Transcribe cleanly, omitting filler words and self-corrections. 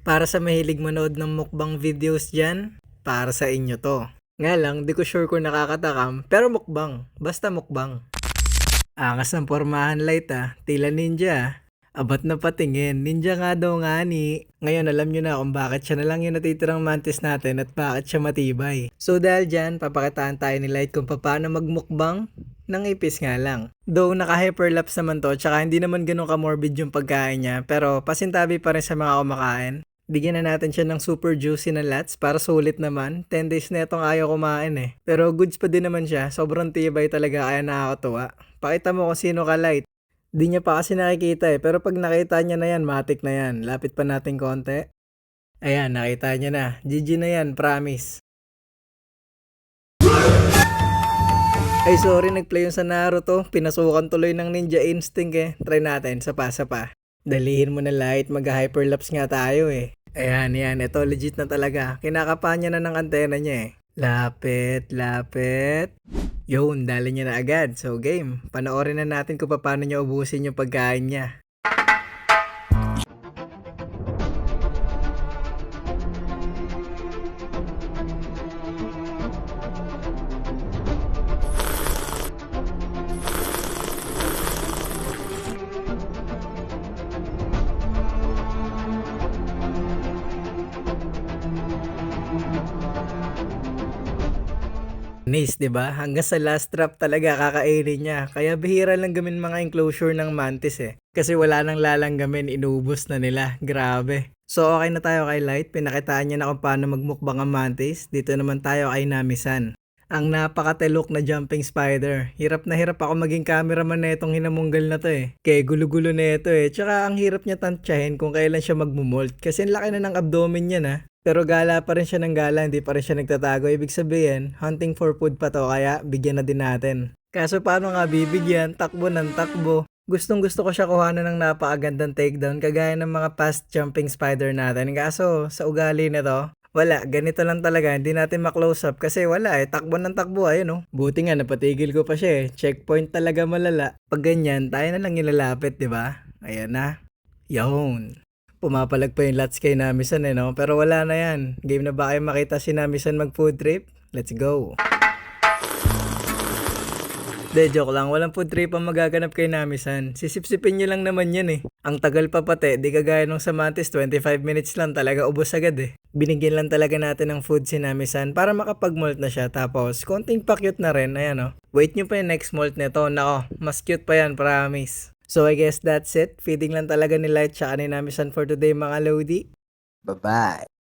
Para sa mahilig manood ng mukbang videos dyan, para sa inyo to. Nga lang, di ko sure kung nakakatakam, pero mukbang. Basta mukbang. Angas ng pormahan light tila ninja Abat na patingin, ninja nga daw nga ni. Ngayon alam nyo na kung bakit siya na lang yung natitirang mantis natin at bakit siya matibay. So dahil dyan, papakitaan tayo ni Light kung paano magmukbang ng ipis nga lang. Though naka-hyperlapse naman to, tsaka hindi naman ganun ka-morbid yung pagkain niya, pero pasintabi pa rin sa mga kumakain. Bigyan na natin siya ng super juicy na lats para sulit naman. 10 days na itong ayaw kumain Pero goods pa din naman siya. Sobrang tibay talaga kaya nakakatuwa. Pakita mo kung sino ka Light. Di niya pa kasi nakikita pero pag nakita niya na yan, matik na yan. Lapit pa natin konti. Ayan, nakita niya na. GG na yan, promise. Ay sorry, nagplay yung sa Naruto. Pinasukan tuloy ng Ninja Instinct Try natin, sapa. Dalihin mo na Light, mag-hyperlapse nga tayo Ayan, ito legit na talaga. Kinakapa niya na ng antena niya Lapit. Yun, dali niya na agad. So game, panoorin na natin kung paano niya ubusin yung pagkain niya. Nice, 'di ba? Hanggang sa last drop talaga kakainin niya. Kaya bihira lang gamin mga enclosure ng mantis Kasi wala nang lalanggamin, inubos na nila. Grabe. So okay na tayo kay Light. Pinakitaan niya na kung paano magmukbang ang mantis. Dito naman tayo kay Namisan. Ang napakatelok na jumping spider. Hirap na hirap ako maging cameraman na itong hinamunggal na to Kaya gulo-gulo na ito Tsaka ang hirap niya tantyahin kung kailan siya magmumolt. Kasi ang laki na ng abdomen niya Pero gala pa rin siya ng gala, hindi pa rin siya nagtatago. Ibig sabihin, hunting for food pa to, kaya bigyan na din natin. Kaso paano nga bibigyan? Takbo ng takbo. Gustong gusto ko siya kuhanan ng napakagandang takedown kagaya ng mga past jumping spider natin. Kaso sa ugali nito, wala, ganito lang talaga, hindi natin ma-close up kasi wala takbo ng takbo Buti nga napatigil ko pa siya checkpoint talaga malala. Pag ganyan, tayo na lang ilalapit, di ba? Ayan na. Yun. Pumapalag pa yung lats kay Namisan no? Pero wala na yan. Game na ba kayo makita si Namisan mag food trip? Let's go. De, joke lang. Walang food trip ang magaganap kay Namisan. Sisipsipin nyo lang naman yan Ang tagal pa pati. Di kagaya nung sa Mantis, 25 minutes lang talaga ubos agad Binigyan lang talaga natin ng food si Namisan para makapag-molt na siya. Tapos, konting pa-cute na rin. Ayan Wait nyo pa yung next molt nito. Nako, mas cute pa yan, promise. So I guess that's it. Feeding lang talaga ni Light siya ni Namisan for today mga Lodi. Bye-bye.